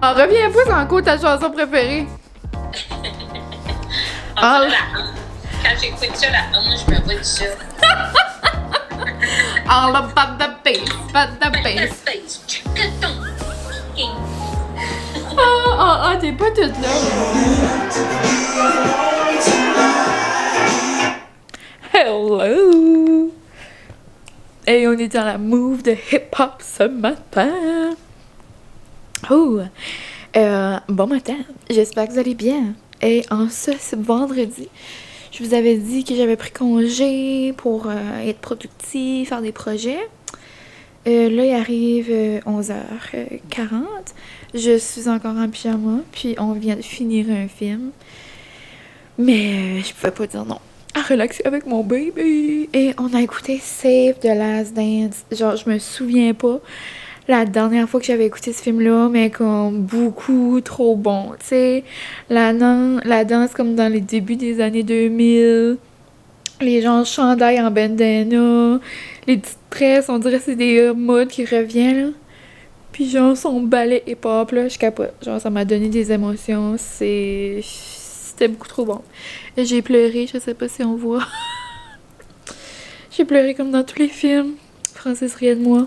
Reviens pas, c'est encore ta chanson préférée. Quand j'écoute ça, la hanche, je me vois ça. All about the bass, but the bass. T'es pas toute là. Hello! Et on est dans la move de hip-hop ce matin. Oh! Bon matin, j'espère que vous allez bien. Et en ce vendredi, je vous avais dit que j'avais pris congé pour être productif, faire des projets. Là, il arrive 11h40. Je suis encore en pyjama, puis on vient de finir un film. Mais je pouvais pas dire non. À relaxer avec mon baby. Et on a écouté Save the Last Dance. Genre, je me souviens pas la dernière fois que j'avais écouté ce film-là, mais comme beaucoup trop bon. Tu sais, la danse comme dans les débuts des années 2000. Les gens chandail en bandana. Les petites tresses, on dirait que c'est des modes qui reviennent, là. Puis genre, son ballet hip-hop, là, je capote. Genre, ça m'a donné des émotions. C'était beaucoup trop bon. Et j'ai pleuré, je sais pas si on voit. J'ai pleuré comme dans tous les films. Francis riait de moi.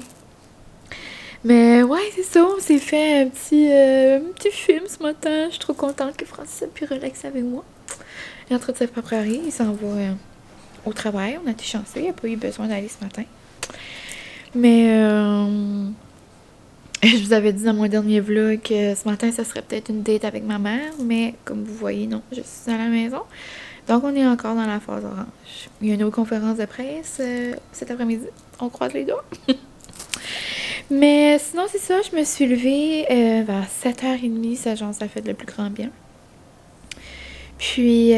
Mais ouais, c'est ça, on s'est fait un petit film ce matin. Je suis trop contente que Francis a pu relaxer avec moi. Il est en train de se préparer, il s'en va au travail. On a été chanceux, il n'a pas eu besoin d'aller ce matin. Mais je vous avais dit dans mon dernier vlog que ce matin, ça serait peut-être une date avec ma mère. Mais comme vous voyez, non, je suis à la maison. Donc, on est encore dans la phase orange. Il y a une autre conférence de presse cet après-midi. On croise les doigts. Mais sinon, c'est ça. Je me suis levée vers 7h30. Ça fait le plus grand bien. Puis,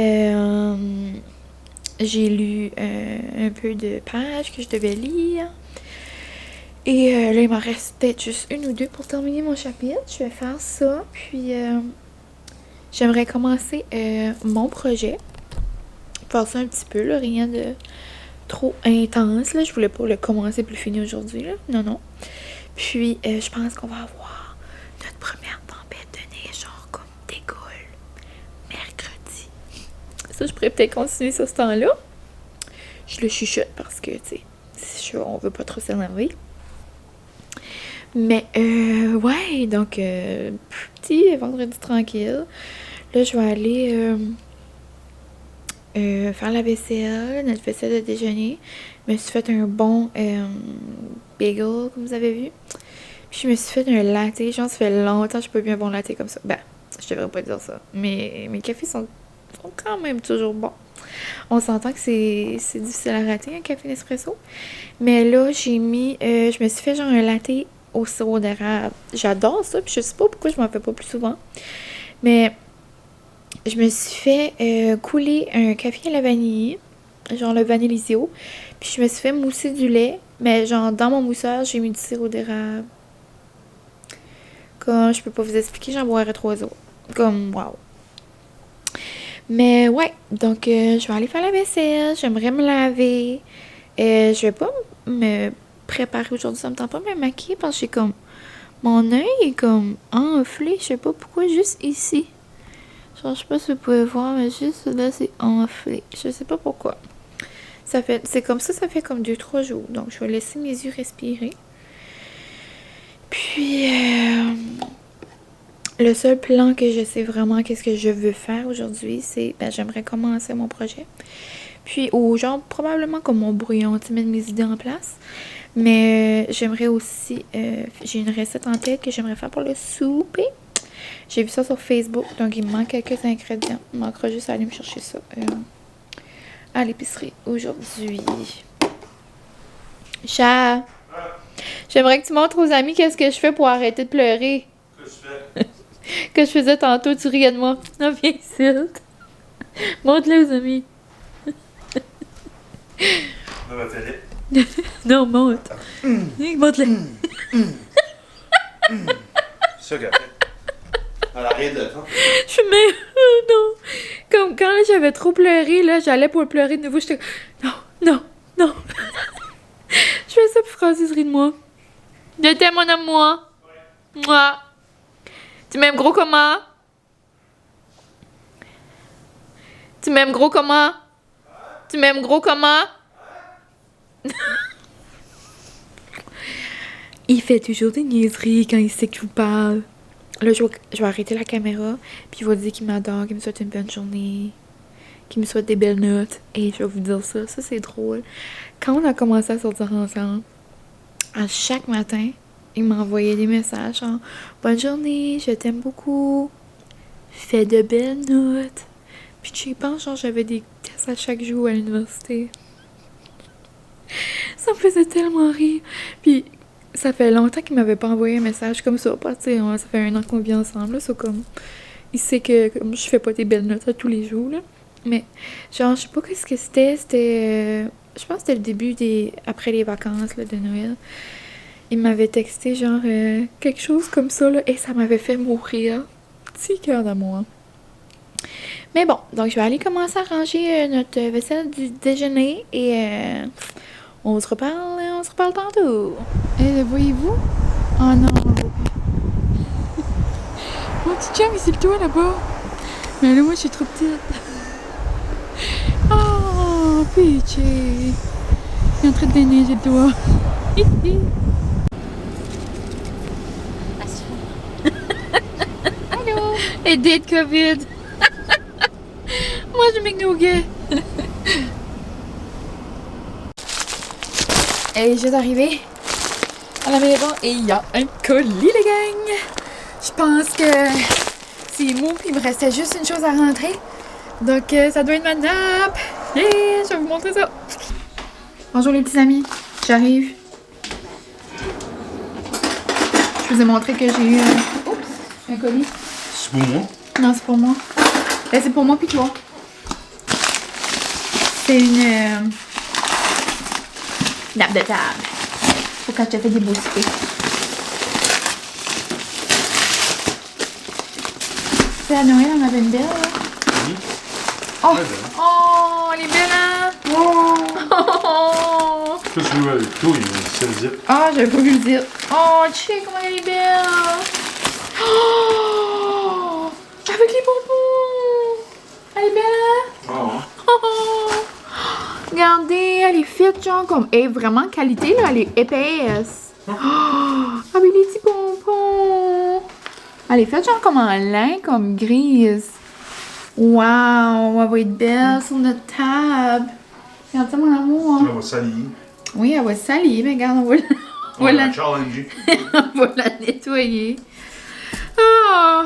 j'ai lu un peu de pages que je devais lire. Et là, il m'en reste peut-être juste une ou deux pour terminer mon chapitre. Je vais faire ça. Puis, j'aimerais commencer mon projet. Faire ça un petit peu, là, rien de trop intense. Là. Je voulais pas le commencer puis le finir aujourd'hui. Là. Non. Puis, je pense qu'on va avoir notre première tempête de neige, genre comme d'école, mercredi. Ça, je pourrais peut-être continuer sur ce temps-là. Je le chuchote parce que, tu sais, on veut pas trop s'énerver. Mais, ouais, donc, petit vendredi tranquille. Là, je vais aller faire la vaisselle, notre vaisselle de déjeuner. Je me suis fait un bon bagel, comme vous avez vu. Puis je me suis fait un latte. Genre, ça fait longtemps que je n'ai pas bu un bon latte comme ça. Ben, je devrais pas dire ça. Mais mes cafés sont quand même toujours bons. On s'entend que c'est difficile à rater, un café Nespresso. Mais là, je me suis fait genre un latte au sirop d'érable. J'adore ça, puis je sais pas pourquoi je m'en fais pas plus souvent. Mais je me suis fait couler un café à la vanille, genre le Vanillisio. Puis je me suis fait mousser du lait, mais genre dans mon mousseur, j'ai mis du sirop d'érable. Comme, je peux pas vous expliquer, j'en boirais 3 autres. Comme, wow. Mais ouais, donc je vais aller faire la vaisselle, j'aimerais me laver. Je vais pas me préparer aujourd'hui, ça me tente pas de me maquiller parce que j'ai comme... Mon œil est comme enflé, je sais pas pourquoi, juste ici. Genre, je sais pas si vous pouvez voir, mais juste là, c'est enflé. Je sais pas pourquoi. C'est comme ça fait comme 2-3 jours. Donc, je vais laisser mes yeux respirer. Puis, le seul plan que je sais vraiment qu'est-ce que je veux faire aujourd'hui, c'est, j'aimerais commencer mon projet. Puis, ou genre, probablement comme mon brouillon, tu mettre mes idées en place. Mais j'aimerais aussi, j'ai une recette en tête que j'aimerais faire pour le souper. J'ai vu ça sur Facebook, donc il me manque quelques ingrédients. Il manquera juste à aller me chercher ça à l'épicerie aujourd'hui. Chat! J'aimerais que tu montres aux amis qu'est-ce que je fais pour arrêter de pleurer. Que je fais? Que je faisais tantôt, tu riais de moi. Non, viens ici. Montre-le aux amis. Dans ma télé. Non, montre. Montre-le. C'est ça qu'elle fait. Elle arrête de temps. Je mais non. Comme quand là, j'avais trop pleuré, là, j'allais pour pleurer de nouveau, j'étais non. Je fais ça pour Francis rit de moi. Je t'aime, mon amour. Moi. Tu m'aimes gros comment? Tu m'aimes gros comment? Tu m'aimes gros comment? Il fait toujours des niaiseries quand il sait que je vous parle. Là, je vais arrêter la caméra, puis il va dire qu'il m'adore, qu'il me souhaite une bonne journée, qu'il me souhaite des belles notes. Et je vais vous dire ça, c'est drôle. Quand on a commencé à sortir ensemble, à chaque matin, il m'envoyait des messages genre « Bonne journée, je t'aime beaucoup, fais de belles notes. » Puis tu y penses, genre j'avais des tests à chaque jour à l'université. Ça me faisait tellement rire. Puis ça fait longtemps qu'il m'avait pas envoyé un message comme ça. Pas, ça fait 1 an qu'on vit ensemble. Là, ça, comme, il sait que comme, je fais pas des belles notes à tous les jours. Là. Mais genre, je sais pas qu'est-ce que c'était. C'était... je pense que c'était le début après les vacances là, de Noël. Il m'avait texté genre quelque chose comme ça. Là, et ça m'avait fait mourir. Petit cœur d'amour. Mais bon, donc je vais aller commencer à ranger notre vaisselle du déjeuner. Et... on se reparle tantôt. Et voyez-vous? Oh non. Mon petit chum, il est le toit là-bas. Mais là, moi, je suis trop petite. Oh, Peachy. Il est en train de déneiger le toit. Allô? Et date COVID. Moi, je McNugget. Et je suis arrivée à la maison et il y a un colis, les gang! Je pense que c'est mou, puis il me restait juste une chose à rentrer. Donc, ça doit être ma nappe. Yeah, je vais vous montrer ça. Bonjour les petits amis, j'arrive. Je vous ai montré que j'ai eu un colis. C'est pour moi? Non, c'est pour moi. Ben, c'est pour moi puis toi. C'est une... nappe de table. Faut quand tu fais des beaux soupers. C'est à Noël, on avait une belle, là. Oui. Oh! Ouais, ben. Oh! Elle est belle, hein? Oh! Qu'est-ce que tu veux avec toi? C'est le zip. Ah, j'avais pas vu le dire. Oh, check comment elle est belle! Oh! Avec les bonbons! Elle est belle, hein? Ah, Oh! Regardez, elle est fit, genre, comme... elle est vraiment qualité, là, elle est épaisse. Oh! Avec les petits pompons! Elle est faite, genre, comme en lin, comme grise. Wow! Elle va être belle sur notre table. Regarde ça, mon amour. ça va salir. Oui, elle va salir, mais regarde, on va la... challenger. on va la nettoyer. Oh!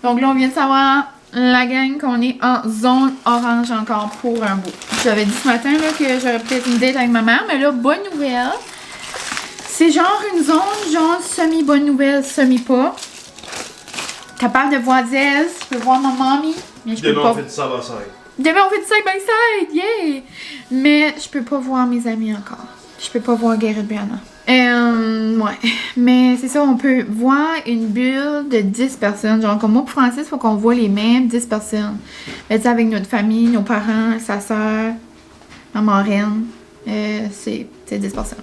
Donc là, on vient de savoir... la gang qu'on est en zone orange encore pour un bout. J'avais dit ce matin là, que j'aurais peut-être une date avec ma mère, mais là, bonne nouvelle. C'est genre une zone, genre semi-bonne nouvelle, semi-pas. Capable de voir Diaz, je peux voir ma mamie, mais je peux Demain, pas... on fait du side by side. Demain, on fait du side by side, yeah! Mais je peux pas voir mes amis encore. Je peux pas voir Garrett Brianna. Ouais. Mais c'est ça, on peut voir une bulle de 10 personnes. Genre, comme moi pour Francis, il faut qu'on voit les mêmes 10 personnes. Mais tu sais, avec notre famille, nos parents, sa soeur, ma marraine, c'est 10 personnes.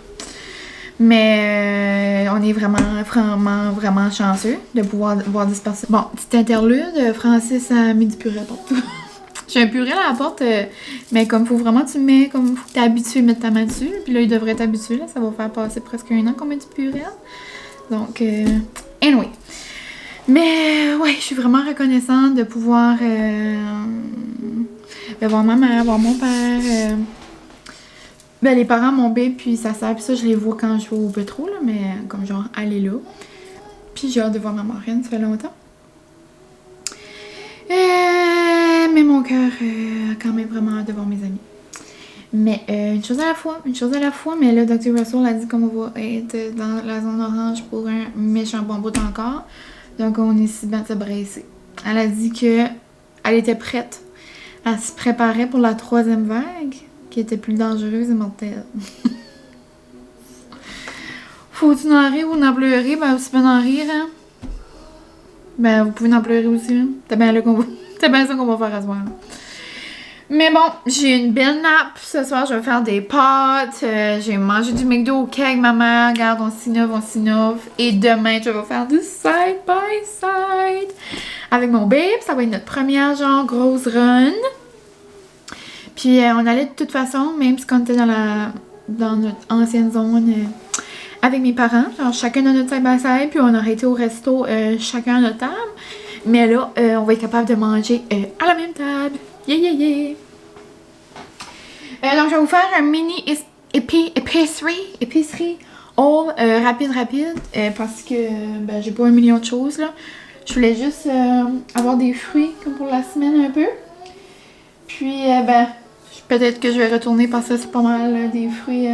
Mais on est vraiment chanceux de pouvoir voir 10 personnes. Bon, petite interlude, Francis a mis du purée partout. J'ai un purée à la porte, mais comme faut vraiment que tu mets, comme faut que t'es habitué à mettre ta main dessus. Puis là, il devrait être habitué, là, ça va faire passer presque 1 an qu'on met du purée. Donc, anyway. Mais, ouais, je suis vraiment reconnaissante de pouvoir voir ma mère, voir mon père. Les parents, mon bébé, puis sa soeur, puis ça, je les vois quand je vais au pétro, là, mais comme genre, aller là. Puis j'ai hâte de voir ma marraine, ça fait longtemps. Mais mon cœur a quand même vraiment hâte de voir mes amis. Mais une chose à la fois, mais là, Dr. Russell a dit qu'on va être dans la zone orange pour un méchant bon bout encore. Donc, on est si bien de se brasser. Elle a dit que elle était prête. Elle se préparait pour la 3e vague, qui était plus dangereuse et mortelle. Faut-tu en rire ou en pleurer? Ben, aussi bien en rire, hein? Ben, vous pouvez en pleurer aussi, hein? C'est bien là qu'on va... c'est bien ça qu'on va faire à ce moment. Mais bon, j'ai une belle nappe. Ce soir, je vais faire des pâtes. J'ai mangé du McDo au cake avec ma mère. Regarde, on s'innove. Et demain, je vais faire du side by side avec mon babe. Ça va être notre première, genre, grosse run. Puis, on allait de toute façon, même si on était dans notre ancienne zone avec mes parents. Genre, chacun dans notre side by side. Puis, on aurait été au resto, chacun à notre table. Mais là, on va être capable de manger à la même table. Yeah! Donc, je vais vous faire un mini épicerie haul rapide, parce que ben, j'ai pas 1 million de choses, là. Je voulais juste avoir des fruits, comme pour la semaine, un peu. Puis, ben, peut-être que je vais retourner, parce que c'est pas mal des fruits.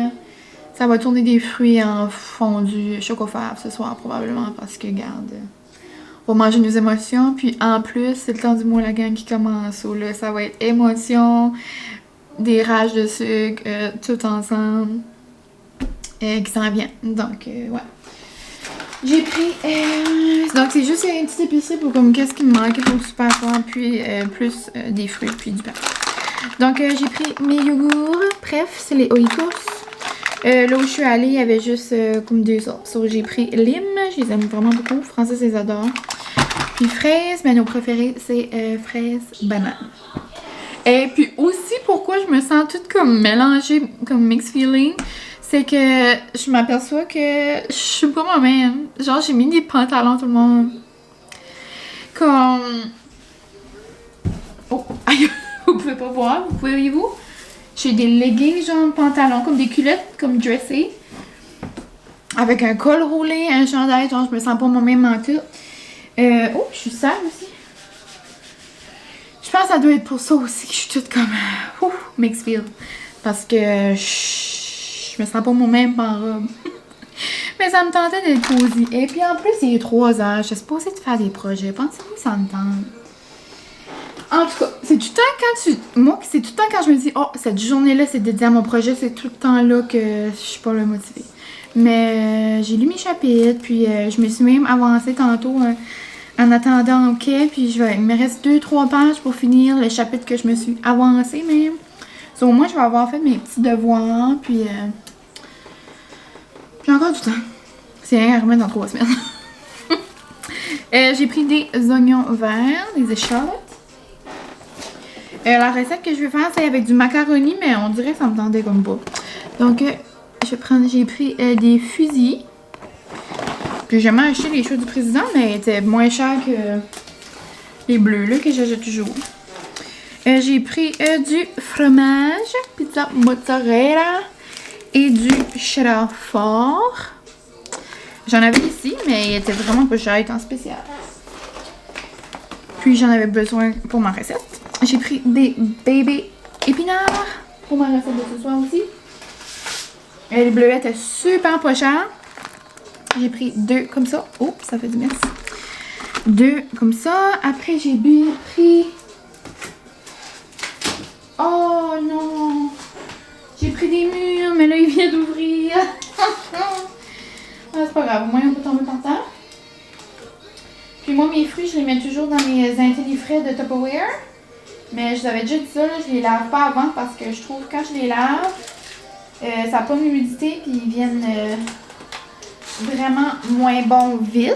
Ça va tourner des fruits en fondu chocofave ce soir, probablement, parce que, regarde... On va manger nos émotions, puis en plus, c'est le temps du mois la gang qui commence. Où là, ça va être émotions, des rages de sucre, tout ensemble, qui s'en vient. Donc, ouais. J'ai pris... donc, c'est juste une petite épicerie pour comme qu'est-ce qui me manque pour le super fort, puis plus des fruits, puis du pain. Donc, j'ai pris mes yogourts. Bref, c'est les Oikos. Là où je suis allée, il y avait juste comme 2 sortes. So, j'ai pris lime, je les aime vraiment beaucoup. Francis les adore. Puis fraises, mais nos préférés, c'est fraises banane. Et puis aussi, pourquoi je me sens toute comme mélangée, comme mixed feeling, c'est que je m'aperçois que je suis pas moi-même. Genre, j'ai mis des pantalons, tout le monde. Comme... Oh, aïe, vous pouvez pas voir, vous pouvez-vous? J'ai des leggings, genre pantalons, comme des culottes, comme dressées. Avec un col roulé, un chandail, genre je me sens pas moi-même en tout. Oh, je suis sale aussi. Je pense que ça doit être pour ça aussi que je suis toute comme... mixed feel. Parce que je me sens pas moi-même en robe. Mais ça me tentait d'être cosy. Et puis en plus, il est 3 heures. Je suis supposée de faire des projets. Pensez-vous que ça me tente? En tout cas, c'est tout le temps quand moi, c'est tout le temps quand je me dis, oh, cette journée-là, c'est dédié à mon projet, c'est tout le temps là que je suis pas le motivée. Mais j'ai lu mes chapitres, puis je me suis même avancée tantôt en attendant, ok, puis il me reste 2-3 pages pour finir le chapitre que je me suis avancée même. So, au moins, je vais avoir fait mes petits devoirs, puis j'ai encore du temps. C'est rien à remettre dans 3 semaines. J'ai pris des oignons verts, des échalotes. La recette que je vais faire, c'est avec du macaroni, mais on dirait que ça me tendait comme pas. Donc, j'ai pris des fusils. Puis j'ai jamais acheté les choux du président, mais ils étaient moins chers que les bleus là, que j'achète toujours. J'ai pris du fromage, pizza mozzarella et du cheddar fort. J'en avais ici, mais il était vraiment pas cher, il était en spécial. Puis j'en avais besoin pour ma recette. J'ai pris des bébés épinards pour ma recette de ce soir aussi. Les bleuets étaient super pas chers. J'ai pris 2 comme ça. Oh, ça fait du mess. 2 comme ça. Après, j'ai pris... Oh non! J'ai pris des murs, mais là, il vient d'ouvrir. C'est pas grave, au moins on peut tomber par terre. Puis moi, mes fruits, je les mets toujours dans mes intellifrais de Tupperware. Mais je vous avais déjà dit ça, là, je les lave pas avant parce que je trouve que quand je les lave, ça n'a pas l'humidité puis ils viennent vraiment moins bons vite.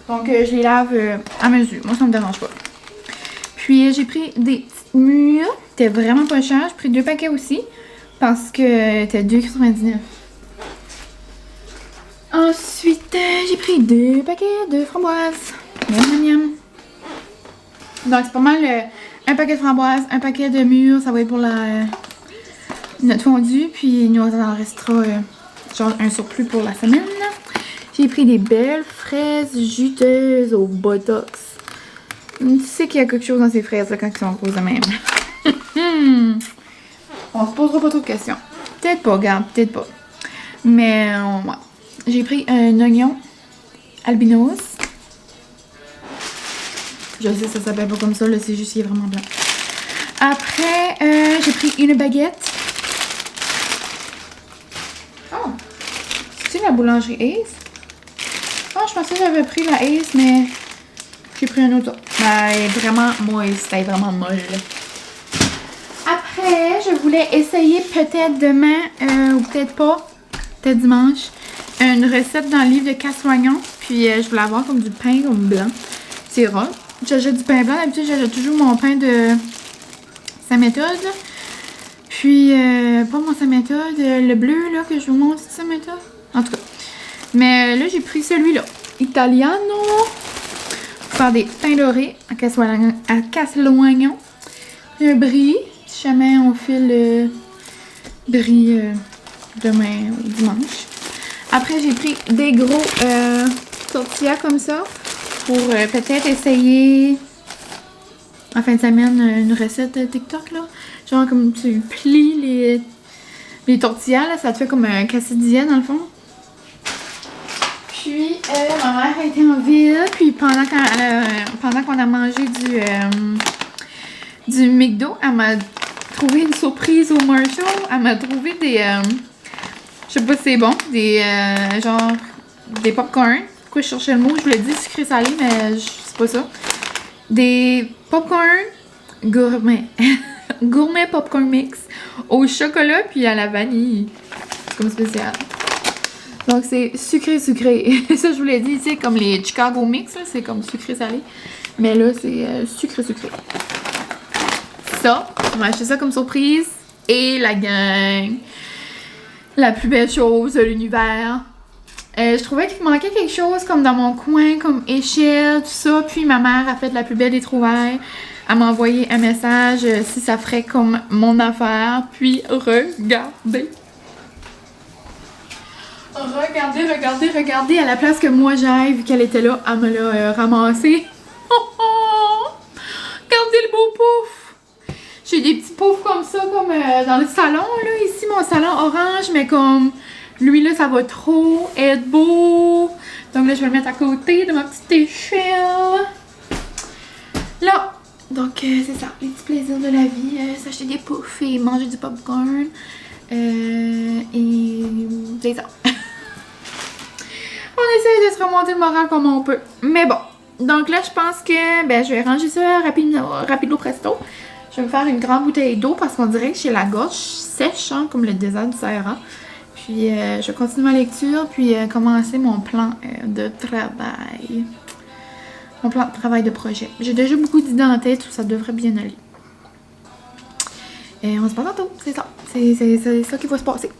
Donc je les lave à mesure, moi ça me dérange pas. Puis j'ai pris des petites mûres, c'était vraiment pas cher, j'ai pris 2 paquets aussi parce que c'était 2,99. Ensuite j'ai pris 2 paquets de framboises. Miam miam. Donc c'est pas mal un paquet de framboises, un paquet de mûres, ça va être pour notre fondue, puis nous on en restera genre un surplus pour la semaine. J'ai pris des belles fraises juteuses au botox. Tu sais qu'il y a quelque chose dans ces fraises là quand ils sont roses de même. On se posera pas trop de questions. Peut-être pas, regarde, peut-être pas. Mais ouais. J'ai pris un oignon albinos. Je sais, ça s'appelle pas comme ça, là, c'est juste qu'il est vraiment blanc. Après, j'ai pris une baguette. Oh! C'est la boulangerie Ace? Oh, je pensais que j'avais pris la Ace, mais J'ai pris un autre. Elle est vraiment moiste. Elle est vraiment molle. Après, je voulais essayer peut-être demain, ou peut-être pas, peut-être dimanche, une recette dans le livre de casse-oignon. Puis je voulais avoir comme du pain comme blanc. C'est rare. J'achète du pain blanc. D'habitude, j'achète toujours mon pain de sa méthode. Puis, pas mon sa méthode, le bleu là que je vous montre, c'est sa méthode. En tout cas. Mais là, j'ai pris celui-là. Italiano. Pour faire des pains dorés à casse-oignon. Un brie. Si jamais on file le brie demain ou dimanche. Après, j'ai pris des gros tortillas comme ça pour peut-être essayer en fin de semaine une recette TikTok là. Genre comme tu plies les tortillas là, ça te fait comme un quesadilla dans le fond. Puis ma mère a été en ville, puis pendant qu'on a mangé du McDo, elle m'a trouvé une surprise au Marshall. Elle m'a trouvé des je sais pas si c'est bon, genre des popcorn. Pourquoi je cherchais le mot? Je voulais dire sucré salé, mais c'est pas ça. Des popcorn gourmet. Gourmet popcorn mix au chocolat puis à la vanille. C'est comme spécial. Donc c'est sucré. Ça je vous l'ai dit, c'est comme les Chicago mix, c'est comme sucré salé. Mais là c'est sucré. Ça, on m'a acheté ça comme surprise. Et la gang. La plus belle chose de l'univers. Je trouvais qu'il manquait quelque chose comme dans mon coin, comme échelle, tout ça. Puis ma mère a fait la plus belle des trouvailles. Elle m'a envoyé un message si ça ferait comme mon affaire. Puis regardez. Regardez à la place que moi j'aille, vu qu'elle était là, elle me l'a ramassé. Regardez le beau pouf! J'ai des petits poufs comme ça, comme dans le salon, là. Ici, mon salon orange, mais comme lui, là, ça va trop être beau. Donc là, je vais le mettre à côté de ma petite échelle. Là, donc c'est ça, les petits plaisirs de la vie. S'acheter des poufs et manger du popcorn. Et c'est ça. On essaie de se remonter le moral comme on peut. Mais bon, donc là, je pense que je vais ranger ça rapido presto. Je vais me faire une grande bouteille d'eau parce qu'on dirait que j'ai la gorge sèche, hein, comme le désert du Sahara. Puis je vais continuer ma lecture, puis commencer mon plan de travail. Mon plan de travail de projet. J'ai déjà beaucoup d'idées en tête, ça devrait bien aller. Et on se passe tantôt, c'est ça. C'est ça qui va se passer.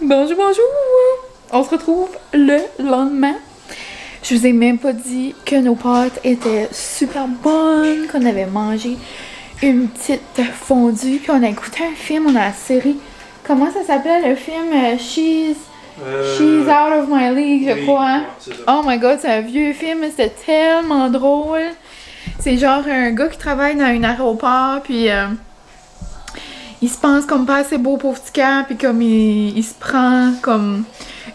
Bonjour! On se retrouve le lendemain. Je vous ai même pas dit que nos pâtes étaient super bonnes, qu'on avait mangé une petite fondue, puis on a écouté un film, on a la série. Comment ça s'appelait le film? She's Out of My League, je crois. Hein? C'est ça. Oh my god, c'est un vieux film, mais c'était tellement drôle. C'est genre un gars qui travaille dans un aéroport, puis il se pense comme pas assez beau pour petit cœur, puis comme il se prend comme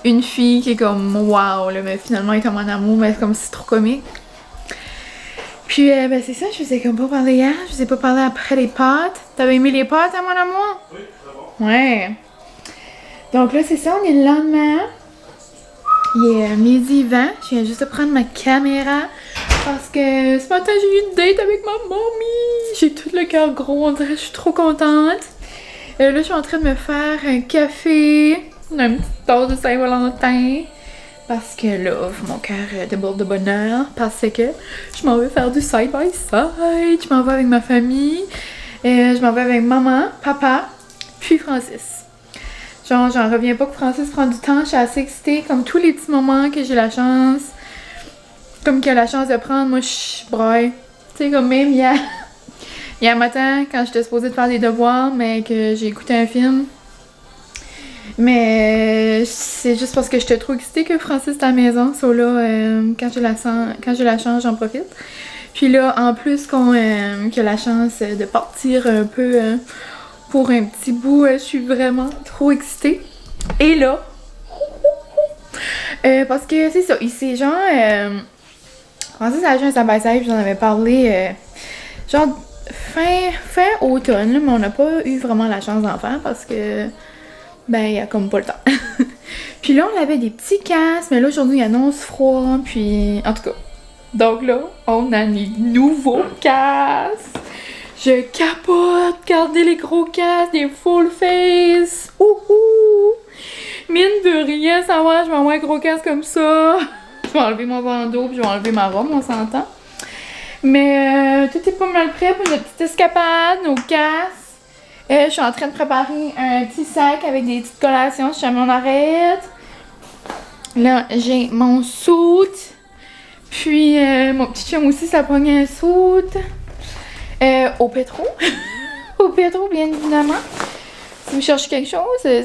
une fille qui est comme wow, là, mais finalement il est comme en amour, mais comme c'est trop comique. Puis ben c'est ça, je vous ai comme pas parlé hier, je vous ai pas parlé après les pâtes. T'avais aimé les pâtes à mon amour? Oui, c'est bon. Ouais. Donc là c'est ça, on est le lendemain. Il est midi 20, je viens juste de prendre ma caméra parce que ce matin j'ai eu une date avec ma mamie. J'ai tout le cœur gros, on dirait, je suis trop contente. Là je suis en train de me faire un café, une petite tasse de Saint-Valentin. Parce que là, mon cœur déborde de bonheur. Parce que je m'en vais faire du side-by-side. Je m'en vais avec ma famille. Je m'en vais avec maman, papa, puis Francis. Genre, j'en reviens pas que Francis prend du temps. Je suis assez excitée. Comme tous les petits moments que j'ai la chance. Comme qu'il a la chance de prendre, moi je braille. Tu sais, comme même hier. Hier matin, quand j'étais supposée de faire des devoirs, mais que j'ai écouté un film. Mais c'est juste parce que j'étais trop excitée que Francis est à la maison. So là, quand j'ai la chance, j'en profite. Puis là, en plus qu'il a la chance de partir un peu pour un petit bout, je suis vraiment trop excitée. Et là, parce que c'est ça, ici, genre, Francis a acheté un side-by-side, puis j'en avais parlé, genre, fin automne, là, mais on n'a pas eu vraiment la chance d'en faire parce que ben, il y a comme pas le temps. Puis là, on avait des petits casques, mais là, aujourd'hui, il annonce froid, puis... En tout cas. Donc là, on a des nouveaux casques. Je capote. Regardez les gros casques, des full face. Ouhou! Mine de rien, ça va, je vais avoir un gros casque comme ça. Je vais enlever mon bandeau, puis je vais enlever ma robe, on s'entend. Mais tout est pas mal prêt pour notre petite escapade, nos casques. Je suis en train de préparer un petit sac avec des petites collations si jamais on arrête. Là, j'ai mon suit. Puis, mon petit chum aussi, ça pogne un suit. Au pétro. Au pétro, bien évidemment. Si vous cherchez quelque chose,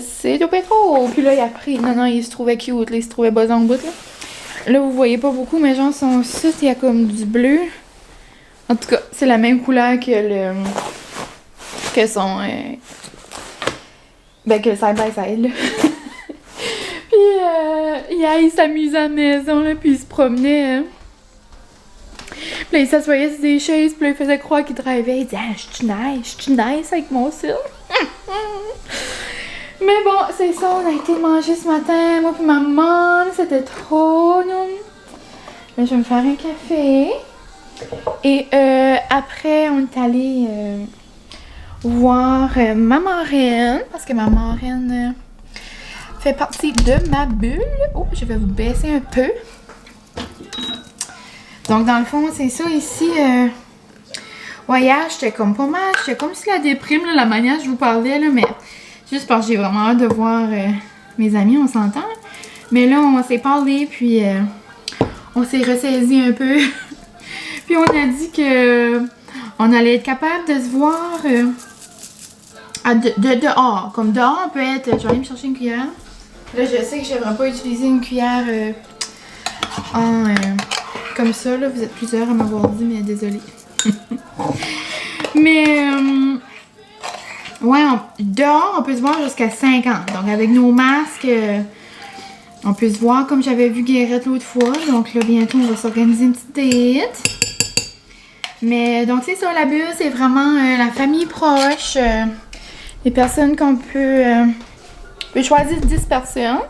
c'est au pétro. Puis là, il a pris. Non, il se trouvait cute. Là, il se trouvait bas en bout. Là, vous voyez pas beaucoup, mais genre, son suit, il y a comme du bleu. En tout cas, c'est la même couleur que le... que son... ben, que le side-by-side, là. Puis, hier, il s'amusait à la maison, là, puis il se promenait, hein. Puis là, il s'assoyait sur des chaises, puis là, il faisait croire qu'il drivait. Il disait « Ah, je suis nice avec mon cil. » Mais bon, c'est ça, on a été manger ce matin, moi puis maman, c'était trop, non? Là, je vais me faire un café. Et après, on est allé voir ma marraine, parce que ma marraine fait partie de ma bulle. Oh, je vais vous baisser un peu. Donc, dans le fond, c'est ça ici. Ouais, hier, j'étais comme pas mal. J'étais comme si la déprime, là, la manière dont je vous parlais, là, mais juste parce que j'ai vraiment hâte de voir mes amis, on s'entend. Mais là, on s'est parlé, puis on s'est ressaisi un peu. Puis on a dit que on allait être capable de se voir dehors. Comme dehors, on peut être... Je vais aller me chercher une cuillère. Là, je sais que je devrais pas utiliser une cuillère comme ça. Là, vous êtes plusieurs à m'avoir dit, mais désolée. Mais... ouais, dehors, on peut se voir jusqu'à 50. Donc, avec nos masques... on peut se voir comme j'avais vu Guérette l'autre fois. Donc là, bientôt, on va s'organiser une petite date. Mais donc, c'est ça, la bulle, c'est vraiment la famille proche. Les personnes qu'on peut... on peut choisir 10 personnes.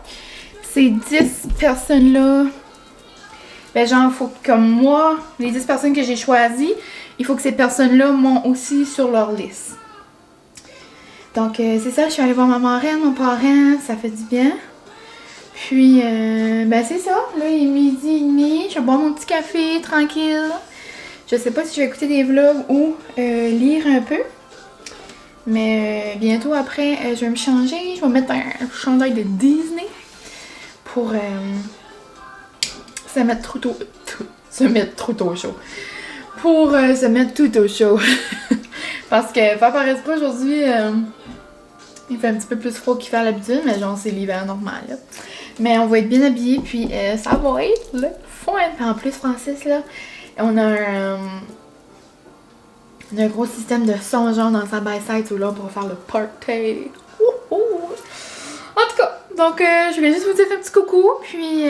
Ces 10 personnes-là... Ben genre, il faut que, comme moi, les 10 personnes que j'ai choisies, il faut que ces personnes-là m'ont aussi sur leur liste. Donc, c'est ça, je suis allée voir ma marraine, mon parrain, ça fait du bien. Puis, ben c'est ça. Là, il est 12h30. Je vais boire mon petit café, tranquille. Je sais pas si je vais écouter des vlogs ou lire un peu. Mais bientôt après, je vais me changer. Je vais mettre un chandail de Disney pour se mettre trop tôt. Se mettre trop tôt au chaud. Pour se mettre tout au chaud. Parce que faire par esprit aujourd'hui, il fait un petit peu plus froid qu'il fait à l'habitude, mais genre c'est l'hiver normal là. Mais on va être bien habillés, puis ça va être le fun. Puis en plus, Francis, là, on a un gros système de son genre dans sa by-side où là pour faire le party. En tout cas, donc je voulais juste vous dire un petit coucou. Puis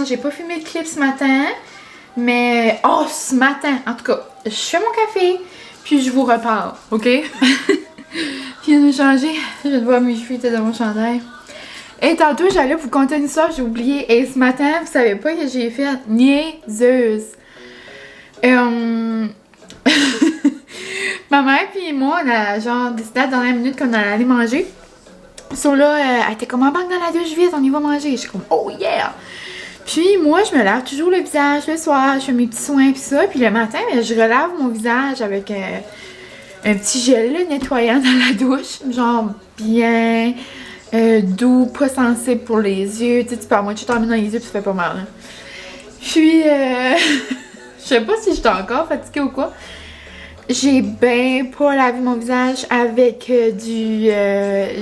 j'ai pas filmé le clip ce matin. Mais ce matin, en tout cas, je fais mon café. Puis je vous reparle, ok? Je viens de changer. Je viens de voir mes cheveux étaient dans mon chandail. Et tantôt, j'allais vous conter une histoire, j'ai oublié. Et ce matin, vous savez pas que j'ai fait niaiseuse. Ma mère puis moi, on a genre décidé à la dernière minute qu'on allait aller manger. So là, elle était comme en banque dans la douche vite, on y va manger. Je suis comme oh yeah! Puis moi, je me lave toujours le visage le soir, je fais mes petits soins pis ça. Puis le matin, je relave mon visage avec un petit gel là, nettoyant dans la douche. Genre bien doux, pas sensible pour les yeux. Tu sais, tu peux avoir tu t'en mets dans les yeux pis ça fait pas mal. Hein. Puis, je sais pas si j'étais encore fatiguée ou quoi. J'ai ben pas lavé mon visage avec du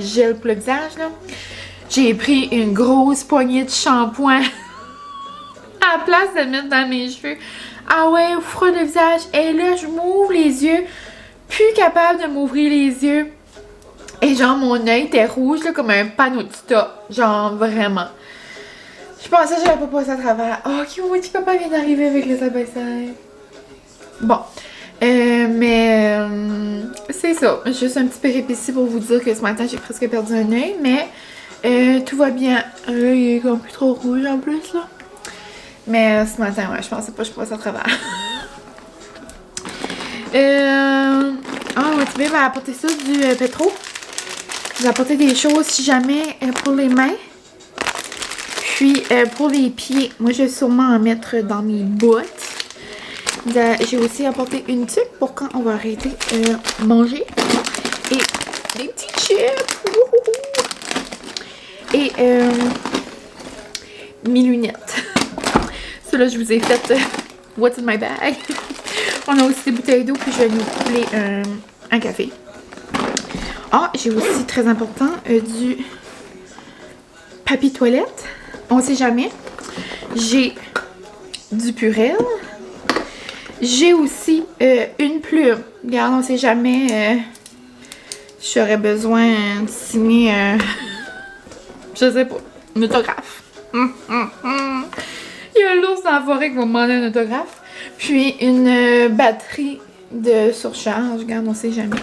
gel pour le visage, là. J'ai pris une grosse poignée de shampoing à la place de le mettre dans mes cheveux. Ah ouais, au froid le visage. Et là, je m'ouvre les yeux. Plus capable de m'ouvrir les yeux. Et genre, mon œil était rouge, là, comme un panneau de stop. Genre, vraiment. Je pensais que j'allais pas passer à travers. Oh, Kiwi, papa vient d'arriver avec le side-by-side. Bon. Mais c'est ça. Juste un petit péripétie pour vous dire que ce matin, j'ai presque perdu un œil. Mais tout va bien. Il est comme plus trop rouge en plus, là. Mais ce matin, ouais, je pensais pas que je passais à travers. Watibé va apporter ça du pétro. Je vais apporter des choses si jamais pour les mains. Puis pour les pieds, moi je vais sûrement en mettre dans mes bottes. J'ai aussi apporté une tuque pour quand on va arrêter manger. Et des petits chips. Et mes lunettes. Ceux-là, je vous ai fait what's in my bag. On a aussi des bouteilles d'eau, puis je vais nous couler un café. Ah, j'ai aussi, très important, du papier toilette. On sait jamais. J'ai du Purell. J'ai aussi une plume. Regarde, on sait jamais. J'aurais besoin de signer, je sais pas, un autographe. Il y a un ours dans la forêt qui va me demander un autographe. Puis une batterie de surcharge. Regarde, on sait jamais.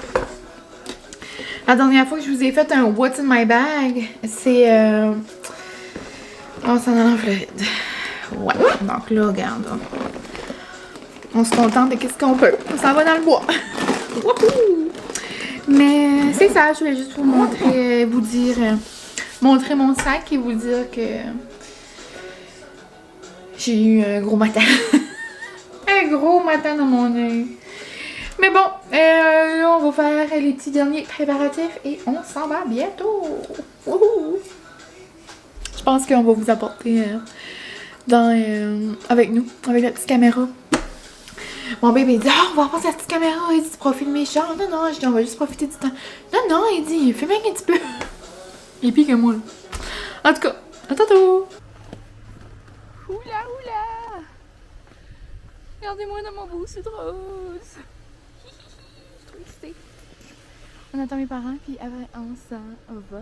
La dernière fois que je vous ai fait un What's in my bag, c'est... on s'en allait en Floride. Ouais, donc là, regarde. On se contente de qu'est-ce qu'on peut. On s'en va dans le bois. Wouhou! Mais c'est ça, je voulais juste vous montrer, vous dire... montrer mon sac et vous dire que... j'ai eu un gros matin. Un gros matin dans mon œil. Mais bon, là, on va faire les petits derniers préparatifs et on s'en va bientôt. Wouhou! Je pense qu'on va vous apporter avec nous, avec la petite caméra. Mon bébé dit, on va apporter la petite caméra. Il dit, tu pourras filmer les chars. Non, je dis, on va juste profiter du temps. Non, il dit, filme un petit peu. Il est pire que moi, là. En tout cas, à tantôt. Oula! Regardez-moi dans mon beau sud rose. Je suis trop excitée. On attend mes parents, puis après, on s'en va.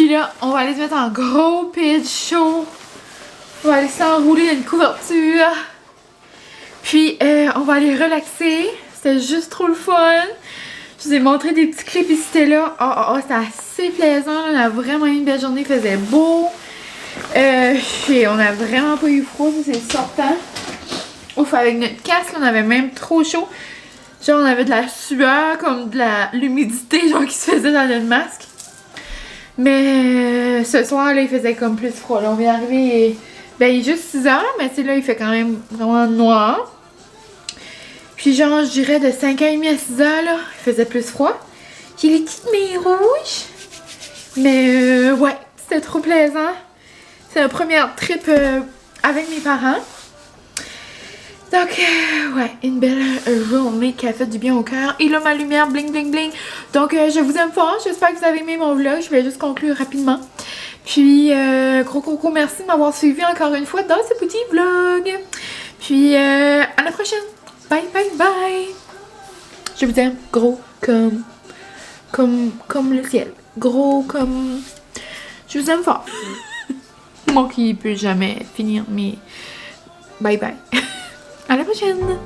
Puis là, on va aller se mettre en gros pitch chaud. On va aller s'enrouler dans une couverture. Puis on va aller relaxer. C'était juste trop le fun. Je vous ai montré des petits clips ici et là. C'était assez plaisant. On a vraiment eu une belle journée. Il faisait beau. Puis on a vraiment pas eu froid. C'est sortant. Ouf, avec notre casque, on avait même trop chaud. Genre, on avait de la sueur, comme de l'humidité, genre, qui se faisait dans notre masque. Mais ce soir, là, il faisait comme plus froid. Là, on vient d'arriver, ben, il est juste 6 heures, mais tu sais, là, il fait quand même vraiment noir. Puis genre, je dirais de 5h30 à 6h, là, il faisait plus froid. J'ai les petites mains rouges. Mais ouais, c'était trop plaisant. C'est la première trip avec mes parents. Donc, ouais, une belle journée qui a fait du bien au cœur. Et là, ma lumière bling bling bling. Donc, je vous aime fort. J'espère que vous avez aimé mon vlog. Je vais juste conclure rapidement. Puis, gros merci de m'avoir suivi encore une fois dans ce petit vlog. Puis, à la prochaine. Bye, bye, bye. Je vous aime gros comme le ciel. Gros comme... Je vous aime fort. Moi qui peut jamais finir, mais bye bye. À la prochaine.